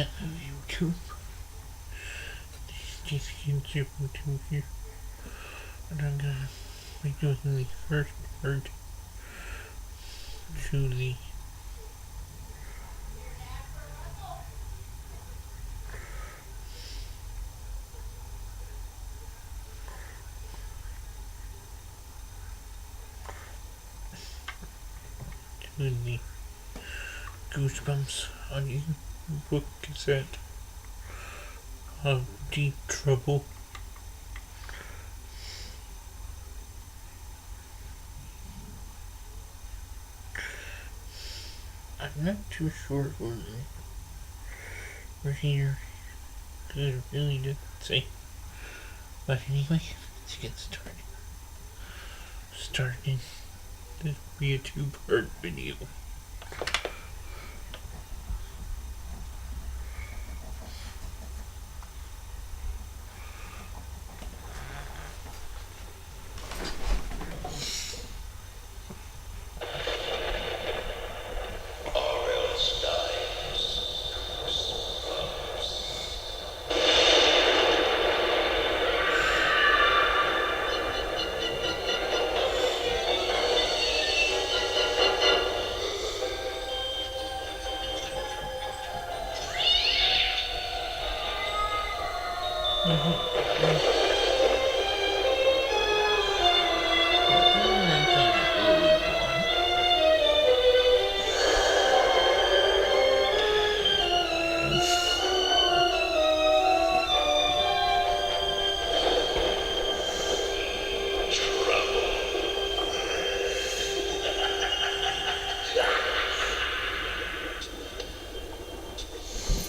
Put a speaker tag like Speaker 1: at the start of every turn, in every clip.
Speaker 1: YouTube. These kids are YouTube here. And I'm gonna be doing the first part to the Goosebumps audiobook cassette of Deep Trouble. I'm not too sure what the reader could really did say. But anyway, let's get started. This will be a two-part video.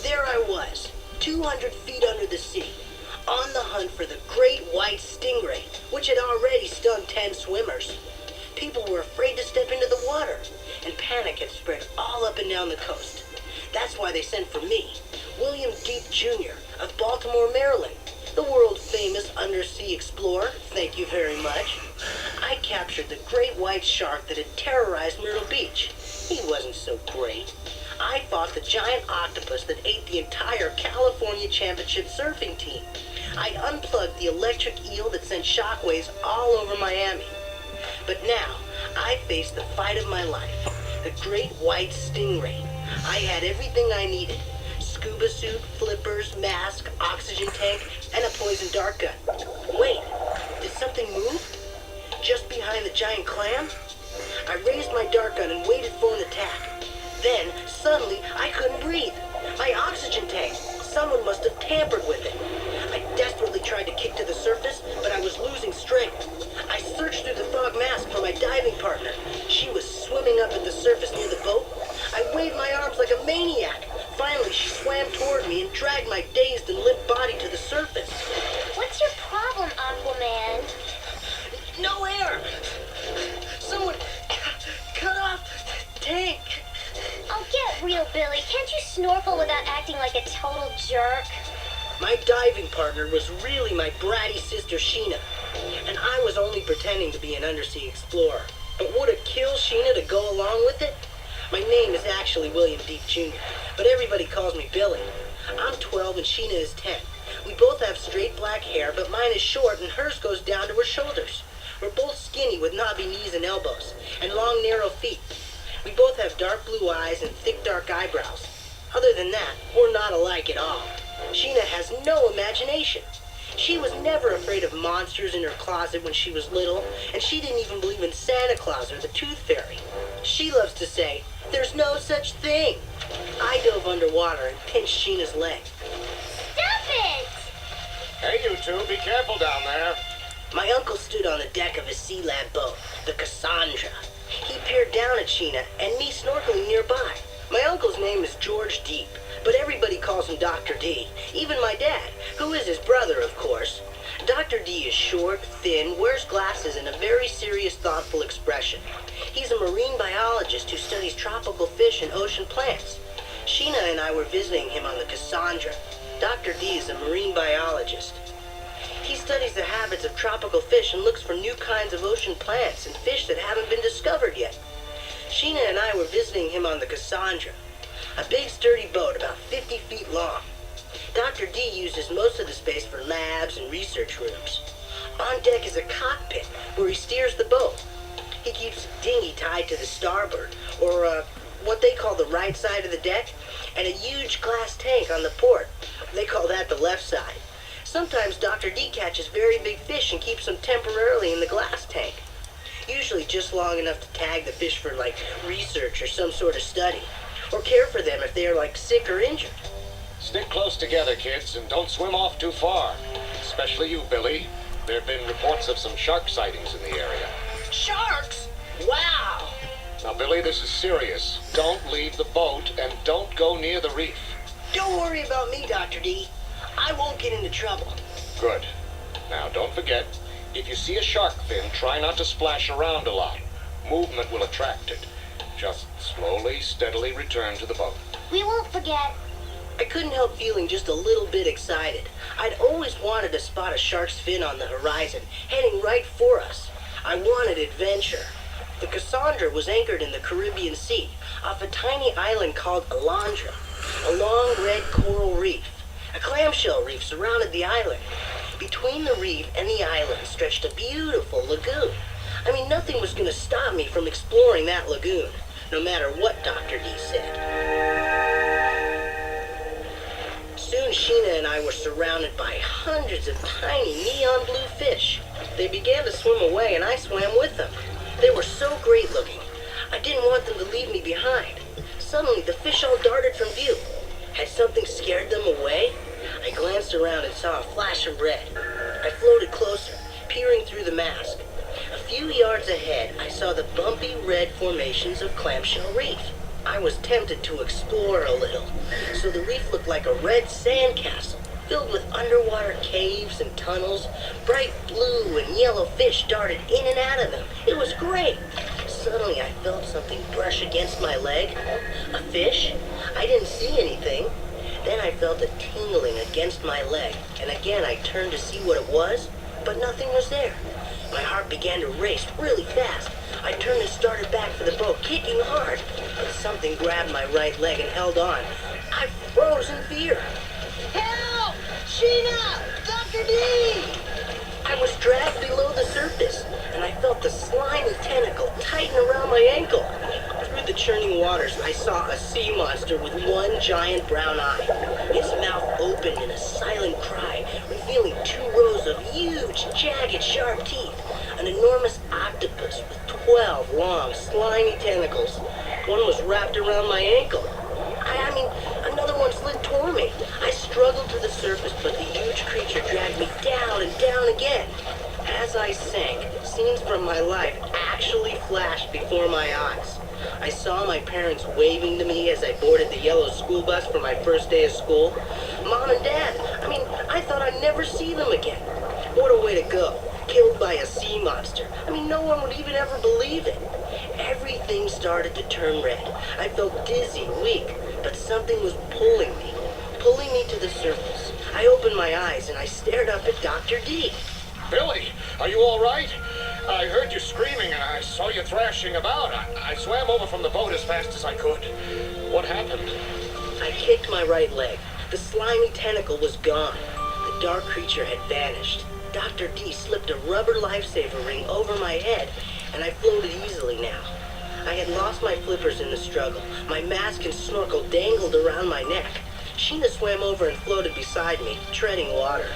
Speaker 2: There I was, 200 feet under the sea, on the hunt for the great white stingray, which had already stung 10 swimmers. People were afraid to step into the water, and panic had spread all up and down the coast. That's why they sent for me, William Deep Jr. of Baltimore, Maryland, the world-famous undersea explorer, thank you very much. I captured the great white shark that had terrorized Myrtle Beach. He wasn't so great. I fought the giant octopus that ate the entire California Championship surfing team. I unplugged the electric eel that sent shockwaves all over Miami. But now, I faced the fight of my life, the great white stingray. I had everything I needed: scuba suit, flippers, mask, oxygen tank, and a poison dart gun. Wait, did something move? Just behind the giant clam? I raised my dart gun and waited for an attack. Then, suddenly, I couldn't breathe. My oxygen tank. Someone must have tampered with it. I desperately tried to kick to the surface, but I was losing strength. I searched through the fog mask for my diving partner. She was swimming up at the surface near the boat. I waved my arms like a maniac. Finally, she swam toward me and dragged my dazed and limp body to the surface.
Speaker 3: What's your problem, Aquaman?
Speaker 2: No air! Someone cut off the tank.
Speaker 3: Oh, get real, Billy. Can't you snorkel without acting like a total jerk?
Speaker 2: My diving partner was really my bratty sister Sheena, and I was only pretending to be an undersea explorer. But would it kill Sheena to go along with it? My name is actually William Deep Jr., but everybody calls me Billy. I'm 12 and Sheena is 10. We both have straight black hair, but mine is short and hers goes down to her shoulders. We're both skinny with knobby knees and elbows, and long, narrow feet. We both have dark blue eyes and thick, dark eyebrows. Other than that, we're not alike at all. Sheena has no imagination. She was never afraid of monsters in her closet when she was little, and she didn't even believe in Santa Claus or the Tooth Fairy. She loves to say, "There's no such thing." I dove underwater and pinched Sheena's leg.
Speaker 3: Stop it!
Speaker 4: Hey, you two, be careful down there.
Speaker 2: My uncle stood on the deck of his sea lab boat, the Cassandra. He peered down at Sheena and me snorkeling nearby. My uncle's name is George Deep, but everybody calls him Dr. D, even my dad, who is his brother, of course. Dr. D is short, thin, wears glasses, and a very serious, thoughtful expression. He's a marine biologist who studies tropical fish and ocean plants. Sheena and I were visiting him on the Cassandra. Dr. D is a marine biologist. He studies the habits of tropical fish and looks for new kinds of ocean plants and fish that haven't been discovered yet. Sheena and I were visiting him on the Cassandra. A big sturdy boat about 50 feet long. Dr. D uses most of the space for labs and research rooms. On deck is a cockpit where he steers the boat. He keeps a dinghy tied to the starboard, or what they call the right side of the deck, and a huge glass tank on the port. They call that the left side. Sometimes Dr. D catches very big fish and keeps them temporarily in the glass tank. Usually just long enough to tag the fish for, like, research or some sort of study. Or care for them if they are, like, sick or injured.
Speaker 4: Stick close together, kids, and don't swim off too far. Especially you, Billy. There have been reports of some shark sightings in the area.
Speaker 2: Sharks? Wow!
Speaker 4: Now, Billy, this is serious. Don't leave the boat, and don't go near the reef.
Speaker 2: Don't worry about me, Dr. D. I won't get into trouble.
Speaker 4: Good. Now, don't forget, if you see a shark fin, try not to splash around a lot. Movement will attract it. Just slowly, steadily return to the boat.
Speaker 3: We won't forget.
Speaker 2: I couldn't help feeling just a little bit excited. I'd always wanted to spot a shark's fin on the horizon, heading right for us. I wanted adventure. The Cassandra was anchored in the Caribbean Sea, off a tiny island called Alondra, a long red coral reef. A clamshell reef surrounded the island. Between the reef and the island stretched a beautiful lagoon. I mean, nothing was going to stop me from exploring that lagoon, no matter what Dr. D said. Soon Sheena and I were surrounded by hundreds of tiny neon blue fish. They began to swim away and I swam with them. They were so great looking. I didn't want them to leave me behind. Suddenly the fish all darted from view. Had something scared them away? I glanced around and saw a flash of red. I floated closer, peering through the mask. A few yards ahead, I saw the bumpy red formations of Clamshell Reef. I was tempted to explore a little, so the reef looked like a red sandcastle, filled with underwater caves and tunnels. Bright blue and yellow fish darted in and out of them. It was great. Suddenly I felt something brush against my leg. A fish? I didn't see anything. Then I felt a tingling against my leg, and again I turned to see what it was, but nothing was there. My heart began to race really fast. I turned and started back for the boat, kicking hard, but something grabbed my right leg and held on. I froze in fear. Help! Sheena! Dr. D! I was dragged below the surface, and I felt the slimy tentacle tighten around my ankle. Through the churning waters, I saw a sea monster with one giant brown eye. Its mouth opened in a silent cry, revealing 2 rows of huge, jagged, sharp teeth. An enormous octopus with 12 long, slimy tentacles. One was wrapped around my ankle. I mean, another one slid toward me. I struggled to the surface, but the huge creature dragged me down and down again. As I sank, scenes from my life actually flashed before my eyes. I saw my parents waving to me as I boarded the yellow school bus for my first day of school. Mom and Dad, I thought I'd never see them again. What a way to go. Killed by a sea monster. No one would even ever believe it. Everything started to turn red. I felt dizzy, weak, but something was pulling me to the surface. I opened my eyes and I stared up at Dr. D.
Speaker 4: Billy, are you all right? I heard you screaming and I saw you thrashing about. I swam over from the boat as fast as I could. What happened?
Speaker 2: I kicked my right leg. The slimy tentacle was gone. The dark creature had vanished. Dr. D slipped a rubber lifesaver ring over my head, and I floated easily now. I had lost my flippers in the struggle. My mask and snorkel dangled around my neck. Sheena swam over and floated beside me, treading water.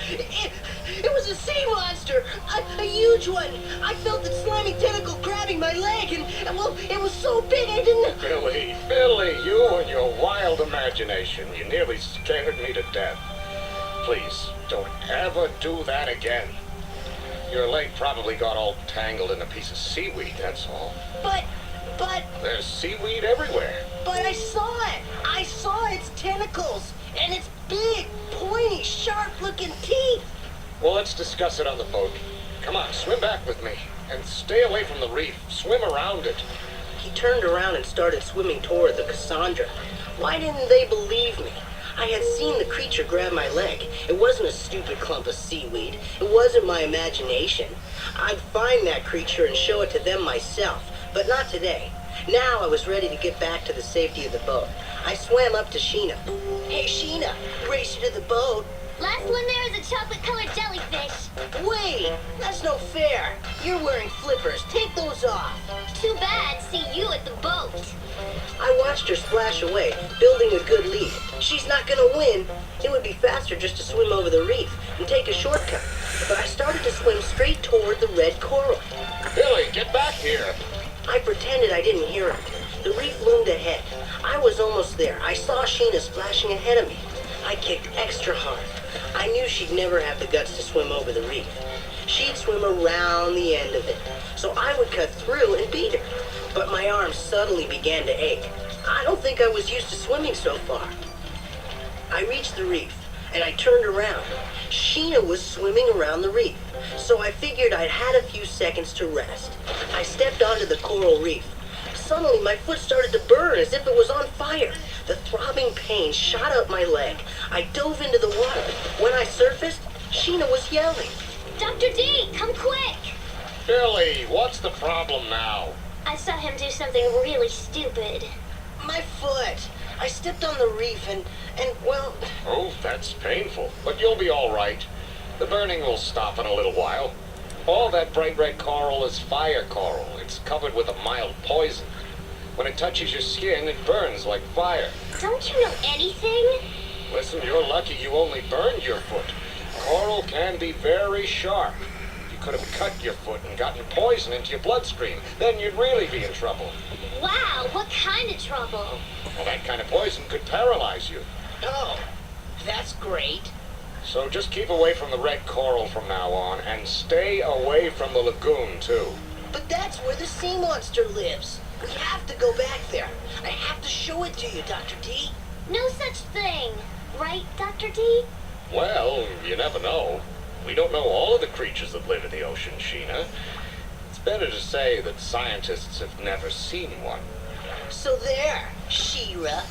Speaker 2: It was a sea monster! A huge one! I felt the slimy tentacle grabbing my leg, and it was so big I didn't...
Speaker 4: Billy, you and your wild imagination. You nearly scared me to death. Please, don't ever do that again. Your leg probably got all tangled in a piece of seaweed, that's all.
Speaker 2: But...
Speaker 4: There's seaweed everywhere.
Speaker 2: But I saw it! I saw its tentacles! And its big, pointy, sharp-looking teeth!
Speaker 4: Well, let's discuss it on the boat. Come on, swim back with me. And stay away from the reef. Swim around it.
Speaker 2: He turned around and started swimming toward the Cassandra. Why didn't they believe me? I had seen the creature grab my leg. It wasn't a stupid clump of seaweed. It wasn't my imagination. I'd find that creature and show it to them myself, but not today. Now I was ready to get back to the safety of the boat. I swam up to Sheena. Hey, Sheena, race you to the boat.
Speaker 3: Last one there is a chocolate-colored jellyfish.
Speaker 2: Wait, that's no fair. You're wearing flippers. Take those off.
Speaker 3: Too bad. See you at the boat.
Speaker 2: I watched her splash away, building a good lead. She's not gonna win. It would be faster just to swim over the reef and take a shortcut. But I started to swim straight toward the red coral.
Speaker 4: Billy, get back here.
Speaker 2: I pretended I didn't hear her. The reef loomed ahead. I was almost there. I saw Sheena splashing ahead of me. I kicked extra hard. I knew she'd never have the guts to swim over the reef. She'd swim around the end of it, so I would cut through and beat her. But my arms suddenly began to ache. I don't think I was used to swimming so far. I reached the reef, and I turned around. Sheena was swimming around the reef, so I figured I'd had a few seconds to rest. I stepped onto the coral reef. Suddenly, my foot started to burn as if it was on fire. The throbbing pain shot up my leg. I dove into the water. When I surfaced, Sheena was yelling.
Speaker 3: Dr. D, come quick.
Speaker 4: Billy, what's the problem now?
Speaker 3: I saw him do something really stupid.
Speaker 2: My foot. I stepped on the reef and well...
Speaker 4: Oh, that's painful, but you'll be all right. The burning will stop in a little while. All that bright red coral is fire coral. It's covered with a mild poison. When it touches your skin, it burns like fire.
Speaker 3: Don't you know anything?
Speaker 4: Listen, you're lucky you only burned your foot. Coral can be very sharp. You could have cut your foot and gotten poison into your bloodstream. Then you'd really be in trouble.
Speaker 3: Wow, what kind of trouble?
Speaker 4: Well, that kind of poison could paralyze you.
Speaker 2: Oh, that's great.
Speaker 4: So just keep away from the red coral from now on, and stay away from the lagoon, too.
Speaker 2: But that's where the sea monster lives. We have to go back there. I have to show it to you, Dr. D.
Speaker 3: No such thing. Right, Dr. D?
Speaker 4: Well, you never know. We don't know all of the creatures that live in the ocean, Sheena. It's better to say that scientists have never seen one.
Speaker 2: So there, She-Ra.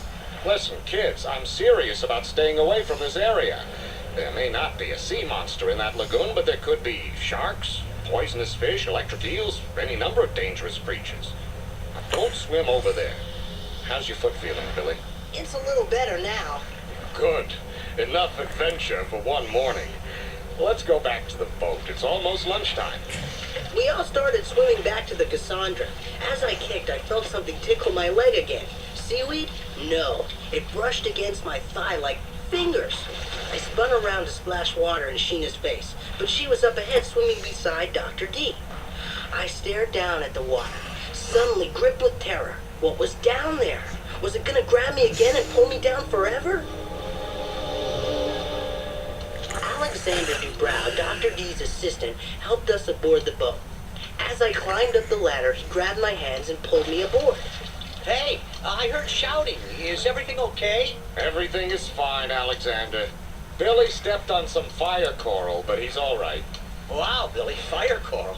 Speaker 4: Listen, kids, I'm serious about staying away from this area. There may not be a sea monster in that lagoon, but there could be sharks, poisonous fish, electric eels, any number of dangerous creatures. Now, don't swim over there. How's your foot feeling, Billy?
Speaker 2: It's a little better now.
Speaker 4: Good. Enough adventure for one morning. Let's go back to the boat. It's almost lunchtime.
Speaker 2: We all started swimming back to the Cassandra. As I kicked, I felt something tickle my leg again. Seaweed? No. It brushed against my thigh like fingers. I spun around to splash water in Sheena's face, but she was up ahead swimming beside Dr. D. I stared down at the water, suddenly gripped with terror. What was down there? Was it gonna grab me again and pull me down forever? Alexander Dubrow, Dr. D's assistant, helped us aboard the boat. As I climbed up the ladder, he grabbed my hands and pulled me aboard.
Speaker 5: Hey, I heard shouting. Is everything okay?
Speaker 4: Everything is fine, Alexander. Billy stepped on some fire coral, but he's all right.
Speaker 5: Wow, Billy, fire coral.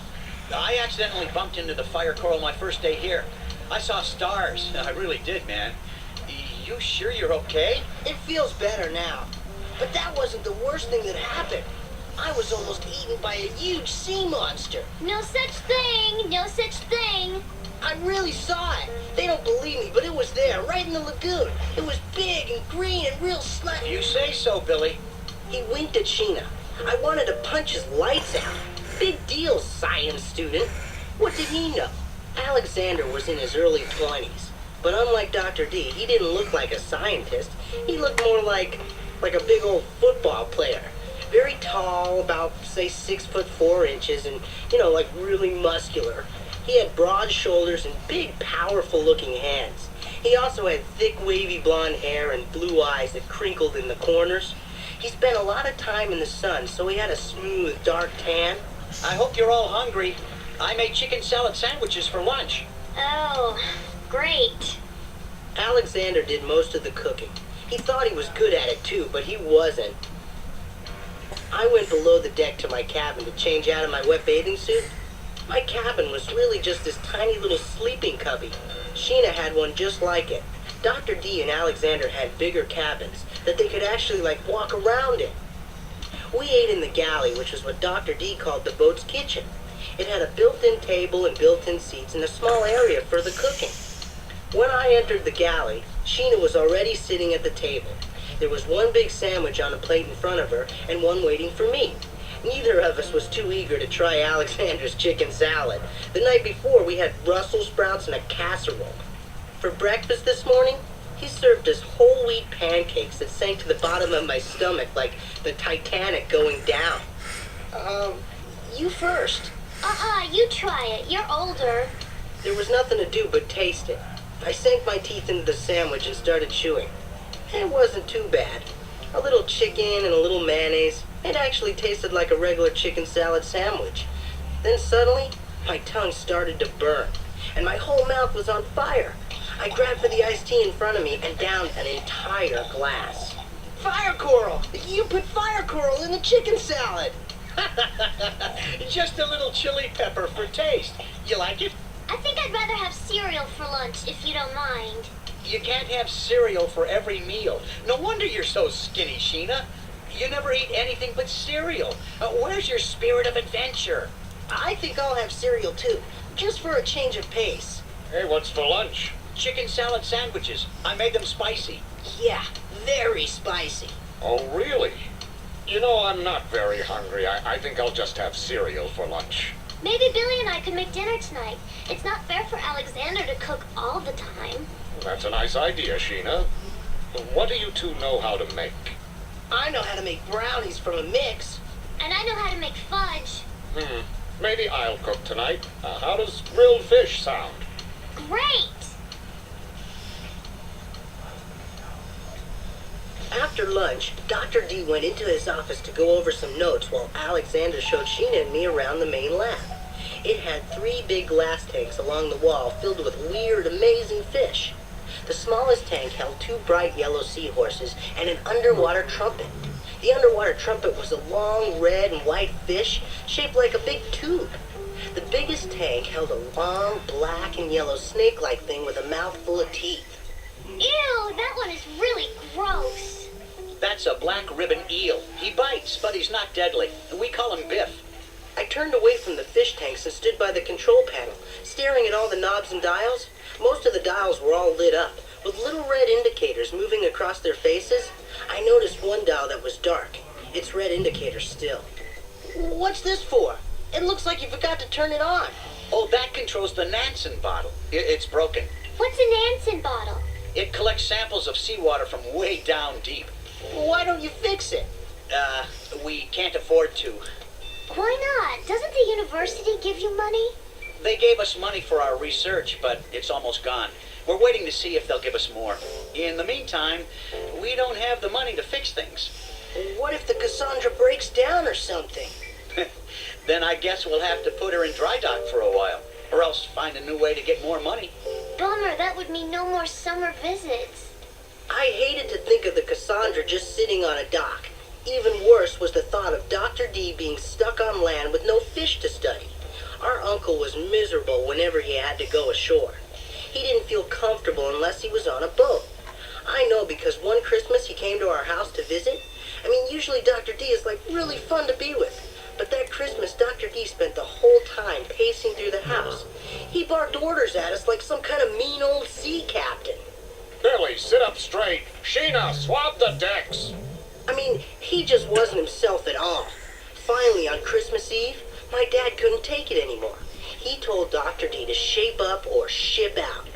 Speaker 5: I accidentally bumped into the fire coral my first day here. I saw stars. I really did, man. You sure you're okay?
Speaker 2: It feels better now. But that wasn't the worst thing that happened. I was almost eaten by a huge sea monster.
Speaker 3: No such thing. No such thing.
Speaker 2: I really saw it. They don't believe me, but it was there, right in the lagoon. It was big and green and real slimy.
Speaker 5: You say so, Billy.
Speaker 2: He winked at Sheena. I wanted to punch his lights out. Big deal, science student. What did he know? Alexander was in his early 20s. But unlike Dr. D, he didn't look like a scientist. He looked more like a big old football player. Very tall, about, say, 6'4" and, like really muscular. He had broad shoulders and big, powerful-looking hands. He also had thick, wavy blonde hair and blue eyes that crinkled in the corners. He spent a lot of time in the sun, so he had a smooth, dark tan.
Speaker 5: I hope you're all hungry. I made chicken salad sandwiches for lunch.
Speaker 3: Oh, great.
Speaker 2: Alexander did most of the cooking. He thought he was good at it too, but he wasn't. I went below the deck to my cabin to change out of my wet bathing suit. My cabin was really just this tiny little sleeping cubby. Sheena had one just like it. Dr. D and Alexander had bigger cabins that they could actually walk around in. We ate in the galley, which was what Dr. D called the boat's kitchen. It had a built-in table and built-in seats and a small area for the cooking. When I entered the galley, Sheena was already sitting at the table. There was one big sandwich on a plate in front of her and one waiting for me. Neither of us was too eager to try Alexander's chicken salad. The night before, we had Brussels sprouts and a casserole. For breakfast this morning, he served us whole wheat pancakes that sank to the bottom of my stomach like the Titanic going down. You first.
Speaker 3: You try it. You're older.
Speaker 2: There was nothing to do but taste it. I sank my teeth into the sandwich and started chewing. It wasn't too bad. A little chicken and a little mayonnaise. It actually tasted like a regular chicken salad sandwich. Then suddenly, my tongue started to burn, and my whole mouth was on fire. I grabbed for the iced tea in front of me and downed an entire glass. Fire coral! You put fire coral in the chicken salad!
Speaker 5: Just a little chili pepper for taste. You like it?
Speaker 3: I think I'd rather have cereal for lunch, if you don't mind.
Speaker 5: You can't have cereal for every meal. No wonder you're so skinny, Sheena. You never eat anything but cereal. Where's your spirit of adventure?
Speaker 2: I think I'll have cereal too, just for a change of pace.
Speaker 4: Hey, what's for lunch?
Speaker 5: Chicken salad sandwiches. I made them spicy.
Speaker 2: Yeah, very spicy.
Speaker 4: Oh, really? You know, I'm not very hungry. I think I'll just have cereal for lunch.
Speaker 3: Maybe Billy and I could make dinner tonight. It's not fair for Alexander to cook all the time.
Speaker 4: That's a nice idea, Sheena. What do you two know how to make?
Speaker 2: I know how to make brownies from a mix.
Speaker 3: And I know how to make fudge.
Speaker 4: Maybe I'll cook tonight. How does grilled fish sound?
Speaker 3: Great!
Speaker 2: After lunch, Dr. D went into his office to go over some notes while Alexander showed Sheena and me around the main lab. It had 3 big glass tanks along the wall filled with weird, amazing fish. The smallest tank held 2 bright yellow seahorses and an underwater trumpet. The underwater trumpet was a long red and white fish shaped like a big tube. The biggest tank held a long black and yellow snake-like thing with a mouth full of teeth.
Speaker 3: Ew, that one is really gross.
Speaker 5: That's a black ribbon eel. He bites, but he's not deadly. We call him Biff.
Speaker 2: I turned away from the fish tanks and stood by the control panel, staring at all the knobs and dials. Most of the dials were all lit up, with little red indicators moving across their faces. I noticed one dial that was dark, its red indicator still. What's this for? It looks like you forgot to turn it on.
Speaker 5: Oh, that controls the Nansen bottle. It's broken.
Speaker 3: What's a Nansen bottle?
Speaker 5: It collects samples of seawater from way down deep.
Speaker 2: Why don't you fix it?
Speaker 5: We can't afford to.
Speaker 3: Why not? Doesn't the university give you money?
Speaker 5: They gave us money for our research, but it's almost gone. We're waiting to see if they'll give us more. In the meantime, we don't have the money to fix things.
Speaker 2: What if the Cassandra breaks down or something?
Speaker 5: Then I guess we'll have to put her in dry dock for a while, or else find a new way to get more money.
Speaker 3: Bummer, that would mean no more summer visits.
Speaker 2: I hated to think of the Cassandra just sitting on a dock. Even worse was the thought of Dr. D being stuck on land with no fish to study. Our uncle was miserable whenever he had to go ashore. He didn't feel comfortable unless he was on a boat. I know because one Christmas he came to our house to visit. I mean, usually Dr. D is like really fun to be with. But that Christmas, Dr. D spent the whole time pacing through the house. He barked orders at us like some kind of mean old sea captain.
Speaker 4: Billy, sit up straight. Sheena, swab the decks.
Speaker 2: I mean, he just wasn't himself at all. Finally, on Christmas Eve, my dad couldn't take it anymore. He told Dr. D to shape up or ship out.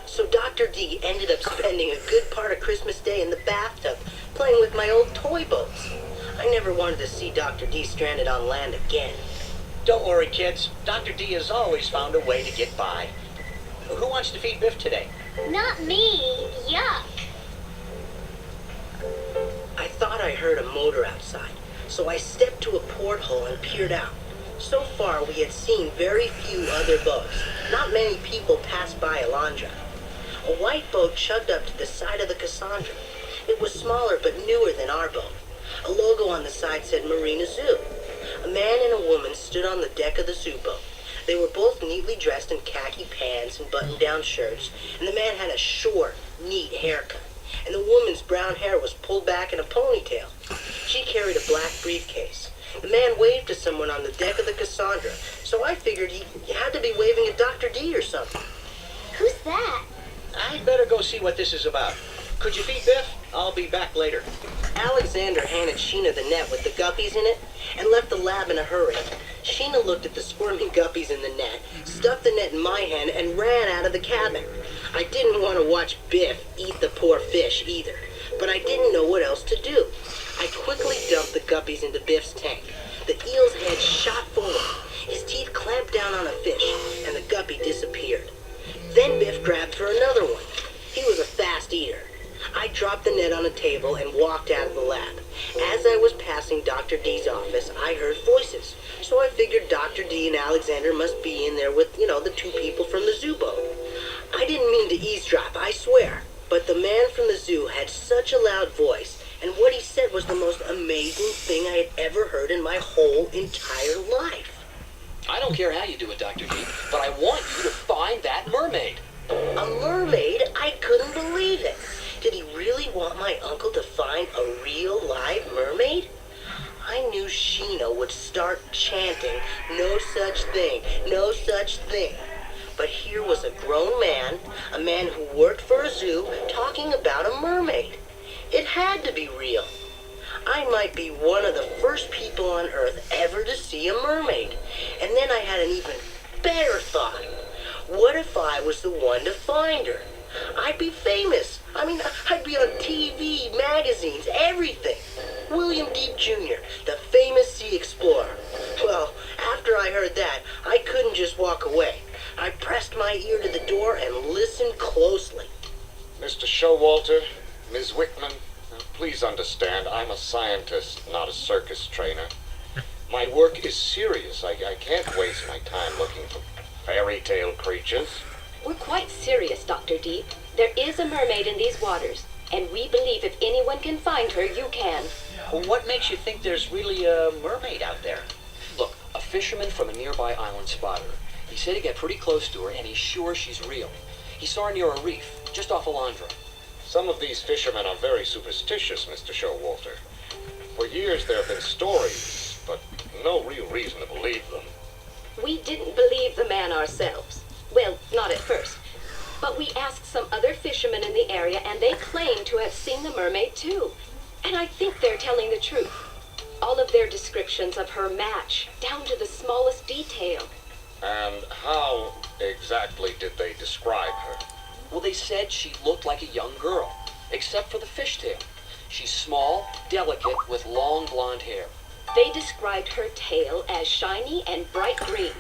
Speaker 2: So Dr. D ended up spending a good part of Christmas Day in the bathtub playing with my old toy boats. I never wanted to see Dr. D stranded on land again.
Speaker 5: Don't worry, kids. Dr. D has always found a way to get by. Who wants to feed Biff today?
Speaker 3: Not me. Yuck.
Speaker 2: I thought I heard a motor outside, so I stepped to a porthole and peered out. So far, we had seen very few other boats. Not many people passed by Alondra. A white boat chugged up to the side of the Cassandra. It was smaller but newer than our boat. A logo on the side said Marina Zoo. A man and a woman stood on the deck of the zoo boat. They were both neatly dressed in khaki pants and button-down shirts, and the man had a short, neat haircut, and the woman's brown hair was pulled back in a ponytail. She carried a black briefcase. The man waved to someone on the deck of the Cassandra, so I figured he had to be waving at Dr. D or something.
Speaker 3: Who's that?
Speaker 5: I'd better go see what this is about. Could you feed Biff? I'll be back later.
Speaker 2: Alexander handed Sheena the net with the guppies in it and left the lab in a hurry. Sheena looked at the squirming guppies in the net, stuck the net in my hand, and ran out of the cabin. I didn't want to watch Biff eat the poor fish either, but I didn't know what else to do. I quickly dumped the guppies into Biff's tank. The eel's head shot forward. His teeth clamped down on a fish, and the guppy disappeared. Then Biff grabbed for another one. He was a fast eater. I dropped the net on a table and walked out of the lab. As I was passing Dr. D's office, I heard voices. So I figured Dr. D and Alexander must be in there with, the two people from the zoo boat. I didn't mean to eavesdrop, I swear. But the man from the zoo had such a loud voice, and what he said was the most amazing thing I had ever heard in my whole entire life.
Speaker 6: I don't care how you do it, Dr. D, but I want you to find that mermaid.
Speaker 2: A mermaid? I couldn't believe it. Did he really want my uncle to find a real live mermaid? I knew Sheena would start chanting, "No such thing, no such thing." But here was a grown man, a man who worked for a zoo, talking about a mermaid. It had to be real. I might be one of the first people on Earth ever to see a mermaid. And then I had an even better thought. What if I was the one to find her? I'd be famous. I'd be on TV, magazines, everything. William Deep Jr., the famous sea explorer. Well, after I heard that, I couldn't just walk away. I pressed my ear to the door and listened closely.
Speaker 4: Mr. Showalter, Ms. Wickman, please understand, I'm a scientist, not a circus trainer. My work is serious. I can't waste my time looking for fairy tale creatures.
Speaker 7: We're quite serious, Dr. Deep. There is a mermaid in these waters, and we believe if anyone can find her, you can.
Speaker 5: Well, what makes you think there's really a mermaid out there?
Speaker 6: Look, a fisherman from a nearby island spotted her. He said he got pretty close to her, and he's sure she's real. He saw her near a reef, just off Alondra.
Speaker 4: Some of these fishermen are very superstitious, Mr. Showalter. For years there have been stories, but no real reason to believe them.
Speaker 7: We didn't believe the man ourselves. Well, not at first. But we asked some other fishermen in the area, and they claimed to have seen the mermaid too. And I think they're telling the truth. All of their descriptions of her match, down to the smallest detail.
Speaker 4: And how exactly did they describe her?
Speaker 6: Well, they said she looked like a young girl, except for the fishtail. She's small, delicate, with long blonde hair.
Speaker 7: They described her tail as shiny and bright green.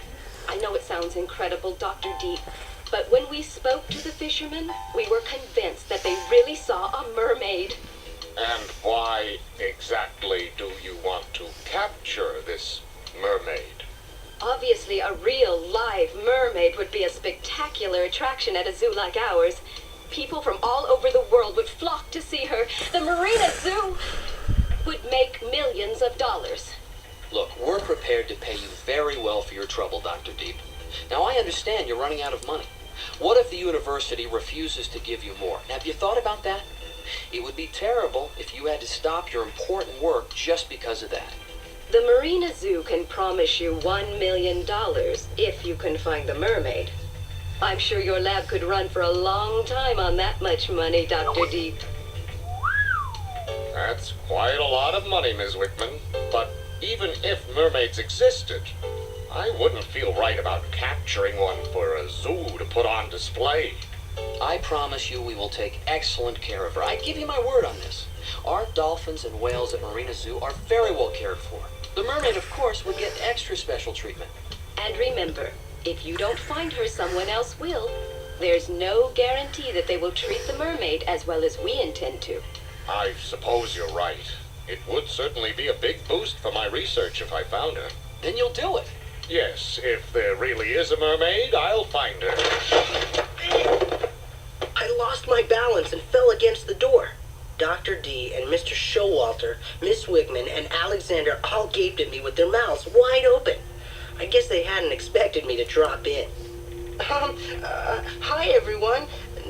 Speaker 7: I know it sounds incredible, Dr. Deep, but when we spoke to the fishermen, we were convinced that they really saw a mermaid.
Speaker 4: And why exactly do you want to capture this mermaid?
Speaker 7: Obviously, a real, live mermaid would be a spectacular attraction at a zoo like ours. People from all over the world would flock to see her. The Marina Zoo would make millions of dollars.
Speaker 6: Look, we're prepared to pay you very well for your trouble, Dr. Deep. Now, I understand you're running out of money. What if the university refuses to give you more? Have you thought about that? It would be terrible if you had to stop your important work just because of that.
Speaker 7: The Marina Zoo can promise you $1 million if you can find the mermaid. I'm sure your lab could run for a long time on that much money, Dr. Deep.
Speaker 4: That's quite a lot of money, Ms. Wickman. But even if mermaids existed, I wouldn't feel right about capturing one for a zoo to put on display.
Speaker 6: I promise you we will take excellent care of her. I give you my word on this. Our dolphins and whales at Marina Zoo are very well cared for. The mermaid, of course, would get extra special treatment.
Speaker 7: And remember, if you don't find her, someone else will. There's no guarantee that they will treat the mermaid as well as we intend to.
Speaker 4: I suppose you're right. It would certainly be a big boost for my research if I found her.
Speaker 6: Then you'll do it.
Speaker 4: Yes, if there really is a mermaid, I'll find her.
Speaker 2: I lost my balance and fell against the door. Dr. D and Mr. Showalter, Miss Wickman, and Alexander all gaped at me with their mouths wide open. I guess they hadn't expected me to drop in. Hi everyone.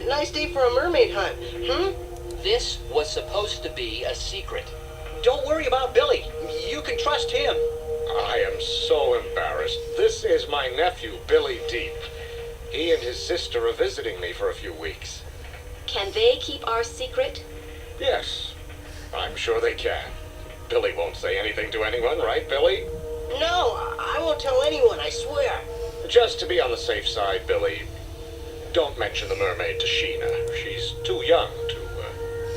Speaker 2: Nice day for a mermaid hunt.
Speaker 6: This was supposed to be a secret.
Speaker 5: Don't worry about Billy. You can trust him.
Speaker 4: I am so embarrassed. This is my nephew, Billy Deep. He and his sister are visiting me for a few weeks.
Speaker 7: Can they keep our secret?
Speaker 4: Yes, I'm sure they can. Billy won't say anything to anyone, right, Billy?
Speaker 2: No, I won't tell anyone, I swear.
Speaker 4: Just to be on the safe side, Billy, don't mention the mermaid to Sheena. She's too young to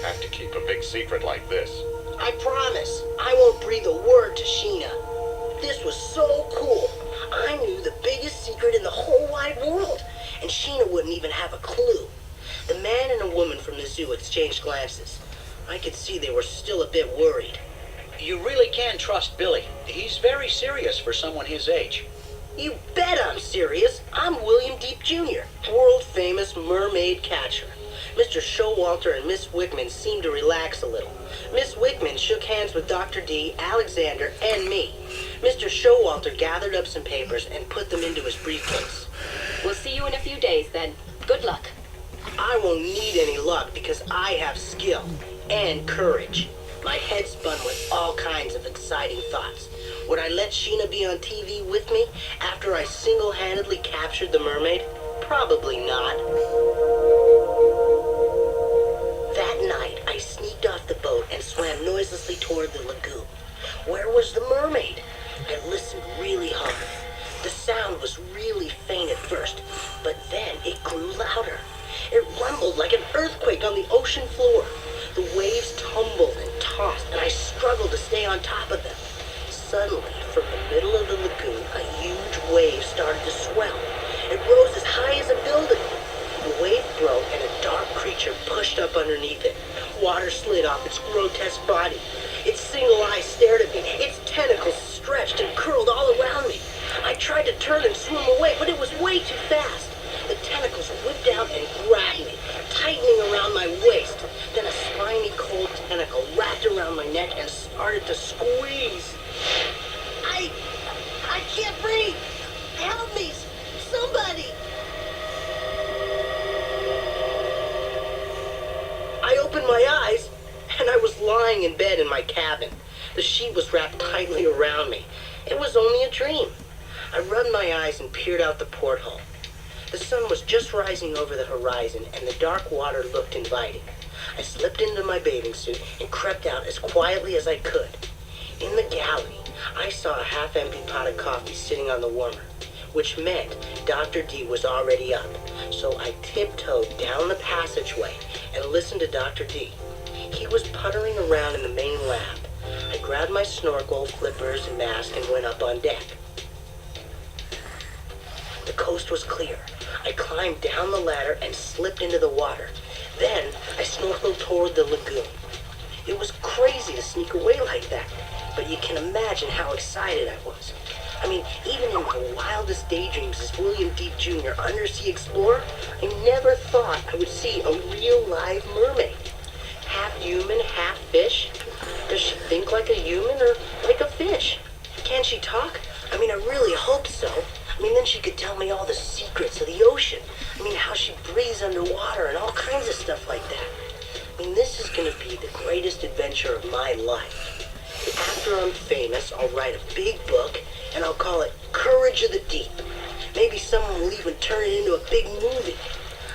Speaker 4: have to keep a big secret like this.
Speaker 2: I promise, I won't breathe a word to Sheena. This was so cool. I knew the biggest secret in the whole wide world, and Sheena wouldn't even have a clue. The man and a woman from the zoo exchanged glances. I could see they were still a bit worried.
Speaker 5: You really can trust Billy. He's very serious for someone his age.
Speaker 2: You bet I'm serious. I'm William Deep Jr., world-famous mermaid catcher. Mr. Showalter and Miss Wickman seemed to relax a little. Miss Wickman shook hands with Dr. D, Alexander, and me. Mr. Showalter gathered up some papers and put them into his briefcase.
Speaker 7: We'll see you in a few days then. Good luck.
Speaker 2: I won't need any luck because I have skill and courage. My head spun with all kinds of exciting thoughts. Would I let Sheena be on TV with me after I single-handedly captured the mermaid? Probably not. That night, I sneaked off the boat and swam noiselessly toward the lagoon. Where was the mermaid? I listened really hard. The sound was really faint at first, but then it grew louder. It rumbled like an earthquake on the ocean floor. The waves tumbled and tossed, and I struggled to stay on top of them. Suddenly, from the middle of the lagoon, a huge wave started to swell. It rose as high as a building. The wave broke, and a dark creature pushed up underneath it. Water slid off its grotesque body. Its single eye stared at me. Its tentacles stretched and curled all around me. I tried to turn and swim away, but it was way too fast. The tentacles whipped out and grabbed me, tightening around my waist. Then a spiny, cold tentacle wrapped around my neck and started to squeeze. I can't breathe. Help me, somebody. I opened my eyes, and I was lying in bed in my cabin. The sheet was wrapped tightly around me. It was only a dream. I rubbed my eyes and peered out the porthole. The sun was just rising over the horizon, and the dark water looked inviting. I slipped into my bathing suit and crept out as quietly as I could. In the galley, I saw a half-empty pot of coffee sitting on the warmer, which meant Dr. D was already up. So I tiptoed down the passageway and listened to Dr. D. He was puttering around in the main lab. I grabbed my snorkel, flippers, and mask and went up on deck. The coast was clear. I climbed down the ladder and slipped into the water. Then I snorkeled toward the lagoon. It was crazy to sneak away like that, but you can imagine how excited I was. I mean, even in my wildest daydreams as William Deep Jr., undersea explorer, I never thought I would see a real live mermaid. Half human, half fish. Does she think like a human or like a fish? Can she talk? I mean, I really hope so. I mean, then she could tell me all the secrets of the ocean. I mean, how she breathes underwater and all kinds of stuff like that. I mean, this is going to be the greatest adventure of my life. After I'm famous, I'll write a big book, and I'll call it Courage of the Deep. Maybe someone will even turn it into a big movie.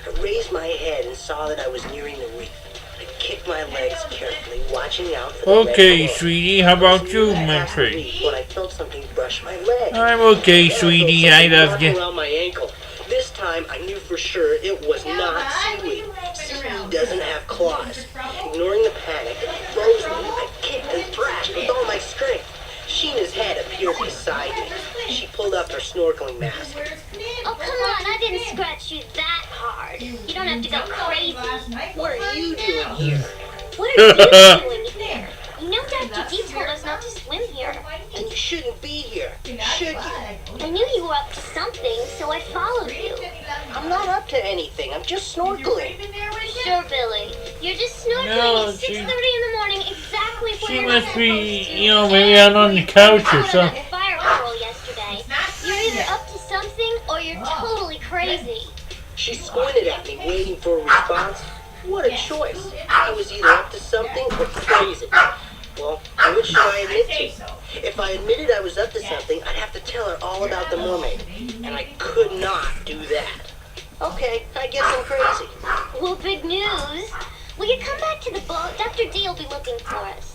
Speaker 2: I raised my head and saw that I was nearing the reef. I kicked my legs carefully, watching out for the
Speaker 1: Okay,
Speaker 2: red claw.
Speaker 1: sweetie, how about you,
Speaker 2: I was
Speaker 1: my
Speaker 2: at the
Speaker 1: friend?
Speaker 2: reef when I felt something brush my leg.
Speaker 1: I'm okay,
Speaker 2: Then I felt
Speaker 1: sweetie, I
Speaker 2: something
Speaker 1: love
Speaker 2: wrap
Speaker 1: you.
Speaker 2: around my ankle. This time I knew for sure it was not seaweed. Seaweed doesn't have claws. Ignoring the panic that froze me, I kicked and thrashed with all my strength. Sheena's head appeared beside me. She pulled up her snorkeling mask.
Speaker 3: Oh, come on, I didn't scratch you that hard. You don't have to go crazy.
Speaker 2: What are you doing here?
Speaker 3: What are you doing here? You know Dr. D told us not to swim here.
Speaker 2: And you shouldn't be here, should you?
Speaker 3: I knew you were up to something, so I followed you.
Speaker 2: I'm not up to anything. I'm just snorkeling.
Speaker 3: Sure, Billy. You're just snorkeling
Speaker 1: No,
Speaker 3: at 6:30 in the morning, exactly where
Speaker 1: She
Speaker 3: you're
Speaker 1: must
Speaker 3: not
Speaker 1: be,
Speaker 3: supposed to.
Speaker 1: you know, maybe out on the couch or
Speaker 3: You were on
Speaker 1: something.
Speaker 3: that fire coral yesterday. You're either up to something or you're totally crazy.
Speaker 2: She squinted at me, waiting for a response. What a choice. I was either up to something or crazy. Well, which should I admit to? If I admitted I was up to something, I'd have to tell her all about the mermaid. And I could not do that. Okay, I guess I'm crazy.
Speaker 3: Well, big news. Will you come back to the boat? Dr. D will be looking for us.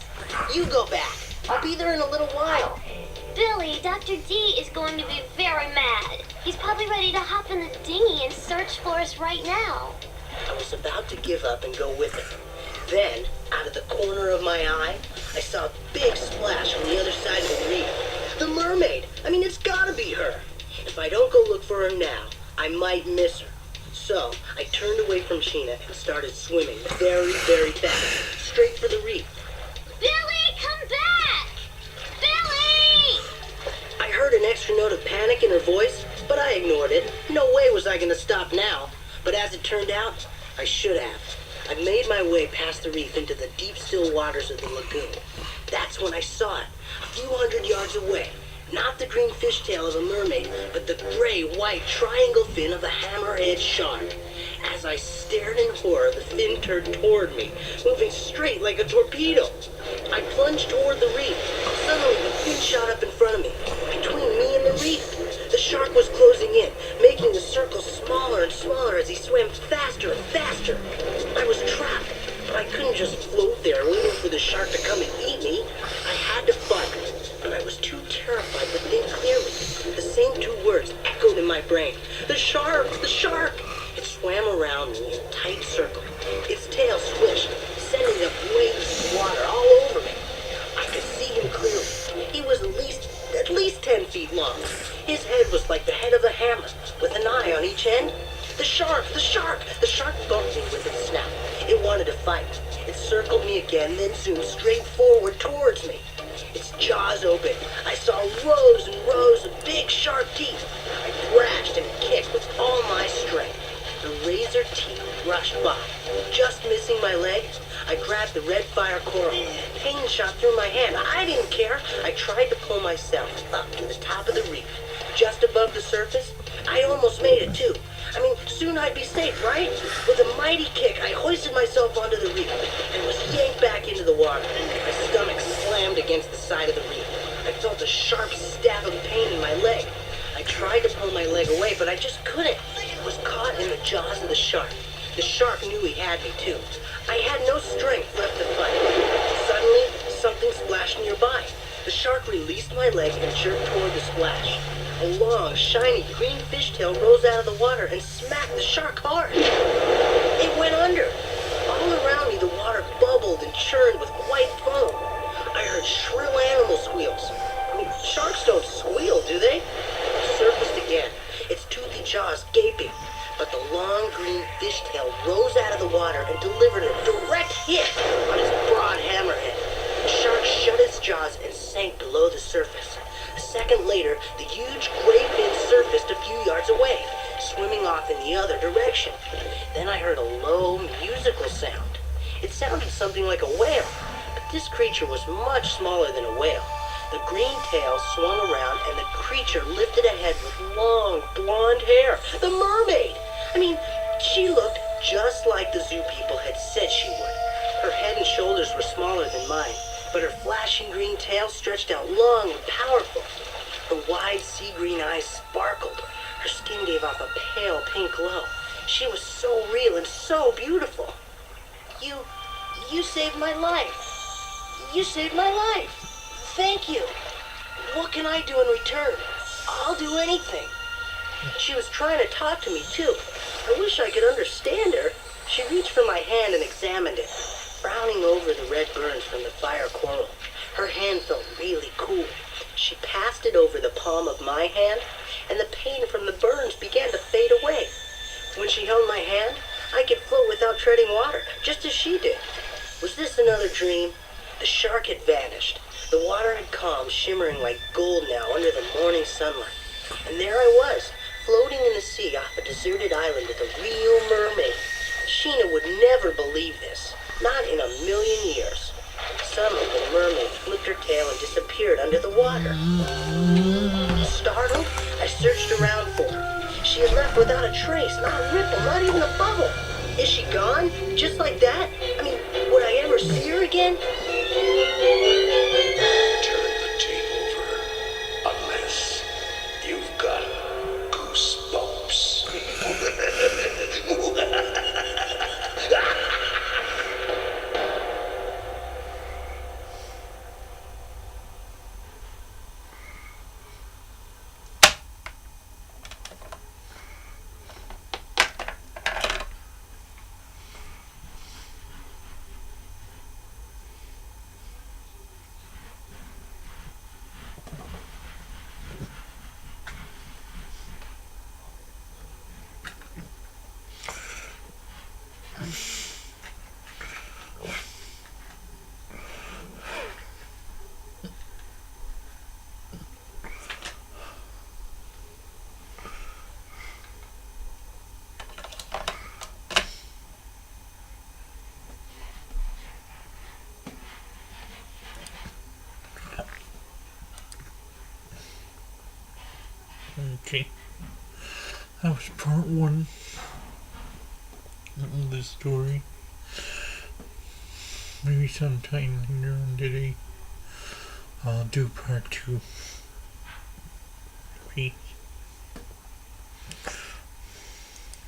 Speaker 2: You go back. I'll be there in a little while.
Speaker 3: Billy, Dr. D is going to be very mad. He's probably ready to hop in the dinghy and search for us right now.
Speaker 2: I was about to give up and go with him. Then, out of the corner of my eye, I saw a big splash from the other side of the reef. The mermaid! I mean, it's gotta be her. If I don't go look for her now, I might miss her. So, I turned away from Sheena and started swimming very, very fast, straight for the reef.
Speaker 3: Billy, come back! Billy!
Speaker 2: I heard an extra note of panic in her voice, but I ignored it. No way was I gonna stop now. But as it turned out, I should have. I made my way past the reef into the deep, still waters of the lagoon. That's when I saw it, a few hundred yards away. Not the green fishtail of a mermaid, but the gray-white triangle fin of a hammerhead shark. As I stared in horror, the fin turned toward me, moving straight like a torpedo. I plunged toward the reef. Suddenly, the fin shot up in front of me. Between me and the reef, the shark was closing in, making the circle smaller and smaller as he swam faster and faster. I was trapped, but I couldn't just float there waiting for the shark to come and eat me. I had to fight, but I was too terrified to think clearly. The same two words echoed in my brain. The shark! The shark! It swam around me in a tight circle. Its tail swished, sending up waves of water all over me. I could see him clearly. He was at least 10 feet long. His head was like the head of a hammer, with an eye on each end. The shark! The shark! The shark bumped me with its snout. It wanted to fight. It circled me again, then zoomed straight forward towards me. Its jaws opened. I saw rows and rows of big sharp teeth. I thrashed and kicked with all my strength. The razor teeth rushed by, just missing my leg. I grabbed the red fire coral. Pain shot through my hand. I didn't care. I tried to pull myself up to the top of the reef. Just above the surface, I almost made it too. I mean, soon I'd be safe, right? With a mighty kick, I hoisted myself onto the reef and was yanked back into the water. My stomach slammed against the side of the reef. I felt a sharp stab of pain in my leg. I tried to pull my leg away, but I just couldn't. It was caught in the jaws of the shark. The shark knew he had me too. I had no strength left to fight. Suddenly, something splashed nearby. The shark released my leg and jerked toward the splash. A long, shiny green fishtail rose out of the water and smacked the shark hard. It went under. All around me, the water bubbled and churned with white foam. I heard shrill animal squeals. I mean, sharks don't squeal, do they? It surfaced again, its toothy jaws gaping. But the long green fishtail rose out of the water and delivered a direct hit on its broad hammerhead. The shark shut its jaws and sank below the surface. A second later, the huge gray fin surfaced a few yards away, swimming off in the other direction. Then I heard a low, musical sound. It sounded something like a whale, but this creature was much smaller than a whale. The green tail swung around and the creature lifted a head with long, blonde hair. The mermaid! I mean, she looked just like the zoo people had said she would. Her head and shoulders were smaller than mine, but her flashing green tail stretched out long and powerful. Her wide sea green eyes sparkled. Her skin gave off a pale pink glow. She was so real and so beautiful. You saved my life. You saved my life. Thank you. What can I do in return? I'll do anything. She was trying to talk to me, too. I wish I could understand her. She reached for my hand and examined it, frowning over the red burns from the fire coral. Her hand felt really cool. She passed it over the palm of my hand, and the pain from the burns began to fade away. When she held my hand, I could float without treading water, just as she did. Was this another dream? The shark had vanished. The water had calmed, shimmering like gold now under the morning sunlight. And there I was, floating in the sea off a deserted island with a real mermaid. Sheena would never believe this. Not in a million years. Suddenly, the mermaid flipped her tail and disappeared under the water. Startled, I searched around for her. She had left without a trace, not a ripple, not even a bubble. Is she gone? Just like that? I mean, would I ever see her again?
Speaker 8: Turn the tape over, unless you've got goosebumps.
Speaker 1: Okay. That was part 1 of the story. Maybe sometime later on today I'll do part 2. Peace.